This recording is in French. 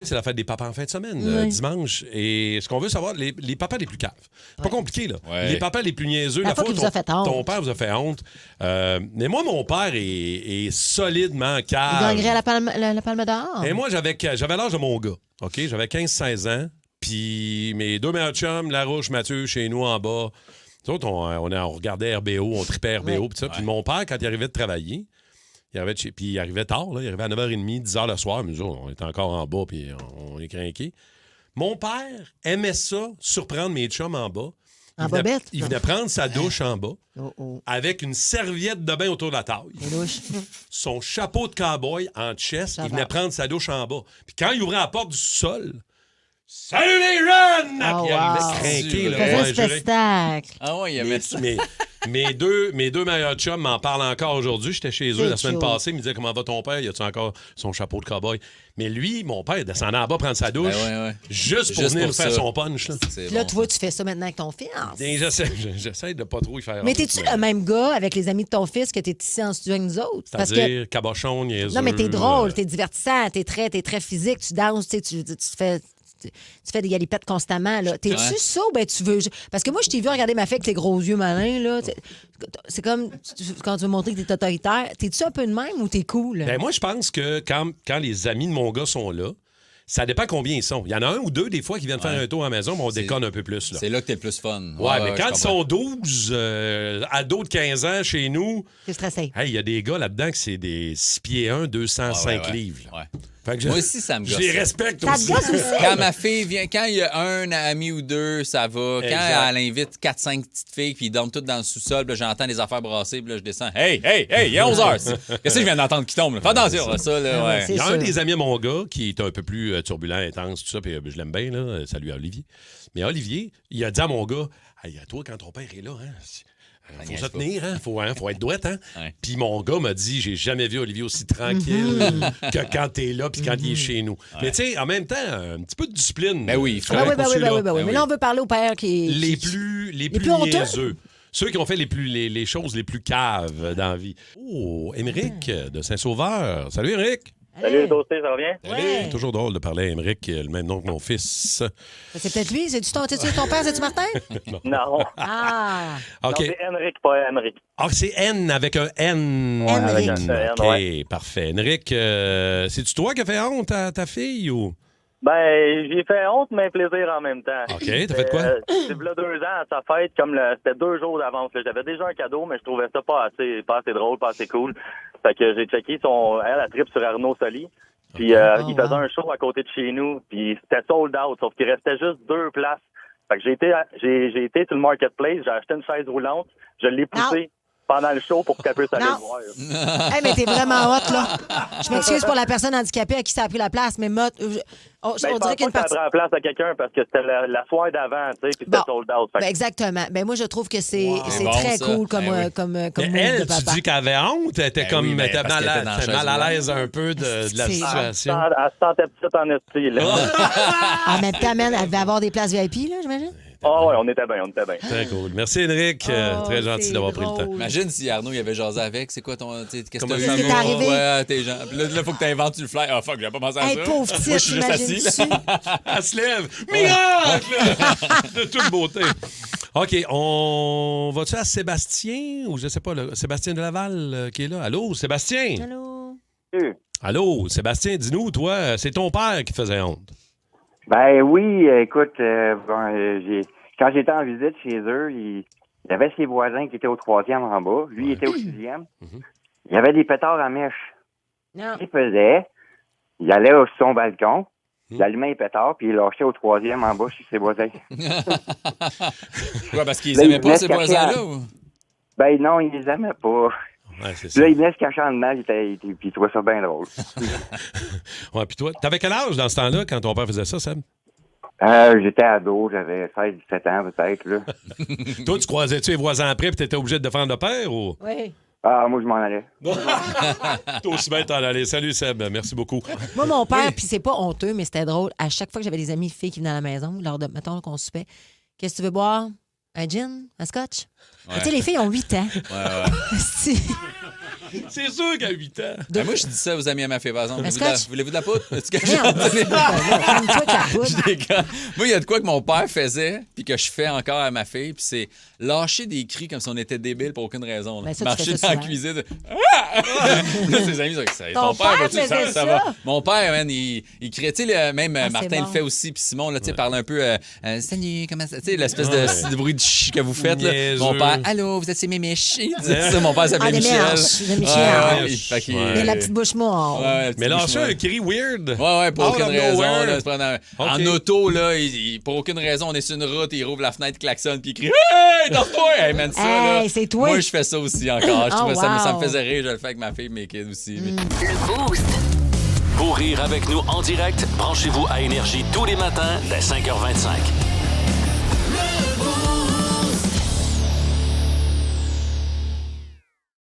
C'est la fête des papas en fin de semaine, dimanche. Et ce qu'on veut savoir, les papas les plus caves. C'est pas compliqué, là. Ouais. Les papas les plus niaiseux. La fois qu'il vous a fait honte. Ton père vous a fait honte. Mais moi, mon père est solidement cave. Il gagnerait la palme d'or. Et moi, j'avais l'âge de mon gars. OK? J'avais 15-16 ans. Puis mes deux meilleurs chums, Larouche, Mathieu, chez nous en bas. Nous autres, on regardait RBO, on tripait RBO. Puis mon père, quand il arrivait de travailler, puis il arrivait tard, là, il arrivait à 9h30, 10h le soir, mais nous autres, on était encore en bas, puis on est crinqués. Mon père aimait ça, surprendre mes chums en bas. Il venait prendre sa douche en bas avec une serviette de bain autour de la taille. Son chapeau de cow-boy en chest, il venait prendre sa douche en bas. Puis quand il ouvrait la porte du sol, salut les jeunes! Puis il arrivait crinqué. Il faisait un spectacle. Ah ouais, il aimait ça. Mes deux meilleurs chums m'en parlent encore aujourd'hui. J'étais chez eux la semaine passée. Ils me disaient comment va ton père? Y a-tu encore son chapeau de cow-boy? Mais lui, mon père, descendait en bas prendre sa douche juste pour venir faire son punch. Là, là tu vois, tu fais ça maintenant avec ton fils. J'essaie de pas trop y faire. Mais t'es-tu le même gars avec les amis de ton fils que t'es ici en studio avec nous autres? C'est-à-dire cabochon, niaiseux. Non, mais t'es drôle, t'es divertissant, t'es très physique, tu danses, tu fais des galipettes constamment. Là. T'es-tu ça ou ben tu veux... Parce que moi, je t'ai vu regarder ma fille avec tes gros yeux malins. Là. C'est comme quand tu veux montrer que t'es autoritaire. T'es-tu un peu de même ou t'es cool? Ben moi, je pense que quand les amis de mon gars sont là, ça dépend combien ils sont. Il y en a un ou deux, des fois, qui viennent faire un tour à la maison, mais on déconne un peu plus. Là. C'est là que t'es le plus fun. Ouais, mais quand ils sont 12, ados de 15 ans chez nous... C'est stressé. Il y a des gars là-dedans qui c'est des 6 pieds 1, 205 livres. Là. Ouais. Moi aussi, ça me gosse. Je les respecte ça aussi. Ça te gosse aussi? Quand ma fille vient, quand il y a un ami ou deux, ça va. Quand elle invite 4-5 petites filles, puis ils dorment toutes dans le sous-sol, puis j'entends des affaires brasser, puis là, je descends. Hey, il est 11h. Qu'est-ce que je viens d'entendre qui tombe? Là? Fais attention, ça, là, ouais. Il y a un des amis à mon gars qui est un peu plus turbulent, intense, tout ça, puis je l'aime bien, là. Salut à Olivier. Mais Olivier, il a dit à mon gars, hey, toi, quand ton père est là, faut se tenir, faut être douette, Ouais. Puis mon gars m'a dit, j'ai jamais vu Olivier aussi tranquille que quand t'es là puis quand il est chez nous. Ouais. Mais tu sais, en même temps, un petit peu de discipline. Ben oui, il faut. Oui. Mais là, on veut parler au père qui... Les plus niaiseux. Ceux qui ont fait les choses les plus caves dans la vie. Oh, Émeric de Saint-Sauveur. Salut, Émeric. Salut, Toasté, ça va bien? Ouais. C'est toujours drôle de parler à Émeric, le même nom que mon fils. C'est peut-être lui. C'est-tu ton père? C'est-tu Martin? Non. Ah. OK. Non, c'est Émeric, pas Émeric. Ah, c'est N avec un N. Ouais, avec un N, OK, parfait. Émeric, c'est-tu toi qui as fait honte à ta fille ou... Ben, j'ai fait honte, mais plaisir en même temps. OK, t'as fait quoi? C'est là 2 ans à sa fête, c'était 2 jours d'avance. J'avais déjà un cadeau, mais je trouvais ça pas assez drôle, pas assez cool. Fait que j'ai checké elle trip sur Arnaud Soli. Puis il faisait un show à côté de chez nous, puis c'était sold out, sauf qu'il restait juste 2 places. Fait que j'ai été sur le marketplace, j'ai acheté une chaise roulante, je l'ai poussée pendant le show pour qu'elle puisse aller le voir. Hey, mais t'es vraiment hot, là. Je m'excuse pour la personne handicapée à qui ça a pris la place, mais on dirait qu'une partie... ça prend la place à quelqu'un parce que c'était la soirée d'avant, tu sais, puis c'était sold out. Ben exactement. Ben moi, je trouve que c'est très cool comme move elle, de papa. tu dis qu'elle avait honte? Elle était elle mal à l'aise un peu de la situation. Elle se sentait petite en esprit, là. En même temps, elle devait avoir des places VIP, là, j'imagine? Ah oui, on était bien. Très cool. Merci, Émeric. Très gentil d'avoir pris le temps. Imagine si Arnaud il avait jasé avec. C'est quoi ton... Qu'est-ce que t'as vu? Arrivé? Ouais, tes gens. Puis là, il faut que tu inventes le fly. Ah, fuck, j'avais pas pensé à ça. Pauvre petite, moi, je suis juste assis. Elle se lève. Miracle! De toute beauté. OK, on va-tu à Sébastien ou je sais pas, Sébastien de Laval qui est là? Allô, Sébastien? Allô? Allô, Sébastien, dis-nous, toi, c'est ton père qui faisait honte. Ben oui, écoute, quand j'étais en visite chez eux, il y avait ses voisins qui étaient au 3e en bas. Lui, il était au 6e. Il y avait des pétards à mèche. Non. Il faisait, il allait sur son balcon, il allumait les pétards, puis il lâchait au 3e en bas chez ses voisins. Quoi, parce qu'ils aimaient pas ces voisins-là? Ou? Ben non, ils les aimaient pas. Ouais, c'est ça. Là, il venait se cacher en dedans, puis il trouvait ça bien drôle. Ouais, puis toi, t'avais quel âge dans ce temps-là quand ton père faisait ça, Seb? J'étais ado, j'avais 16-17 ans peut-être. Là. Toi, tu croisais-tu les voisins après, puis t'étais obligé de défendre le père ou? Oui. Ah, moi, je m'en allais. Toi aussi bien t'en allais. Salut, Seb. Merci beaucoup. Moi, mon père, puis c'est pas honteux, mais c'était drôle. À chaque fois que j'avais des amis filles qui venaient à la maison, lors de, mettons qu'on soupait, qu'est-ce que tu veux boire? Un gin? Un scotch? Ouais. Tu sais, les filles ont 8 ans. Ouais. C'est sûr qu'à 8 ans. Ben, moi, je dis ça aux amis à ma fille, par exemple. Est-ce Voulez-vous de la poudre? Est-ce que Merde, calme-toi, ta poudre. Des gars. Moi, il y a de quoi que mon père faisait, puis que je fais encore à ma fille, puis c'est lâcher des cris comme si on était débile pour aucune raison. Ben, ça, tu Marcher fais ça dans la souvent. cuisine. Ah! Là, ses amis sont comme Ton père vas-tu? faisait ça? va. Mon père, man, il criait, tu sais, même c'est Martin bon. le fait aussi, puis Simon, là, tu sais, parle un peu, salut, comment ça, tu sais, l'espèce de bruit de chi que vous faites, là. Niaiseux. Mon père, allô, vous êtes ses méméches? Il disait ça, mon père s'appelait Ah, des Michel. méches, des Michel. Ouais, fait qu'il- Il a la petite bouche molle. Ouais, Mais lâcher lâcher un cri weird. Ouais, pour Out aucune of raison. nowhere. Là, en OK. auto, là, pour aucune raison, on est sur une route, il rouvre la fenêtre, klaxonne, puis il crie Hey, dors-toi! Hey, man, ça, là. Hey, c'est toi. Moi, je fais ça aussi encore. Je Oh, trouvais ça me wow. faisait rire. Je le fais avec ma fille, mes kids aussi. Le Boost. Pour rire avec nous en direct, branchez-vous à Énergie tous les matins dès 5h25.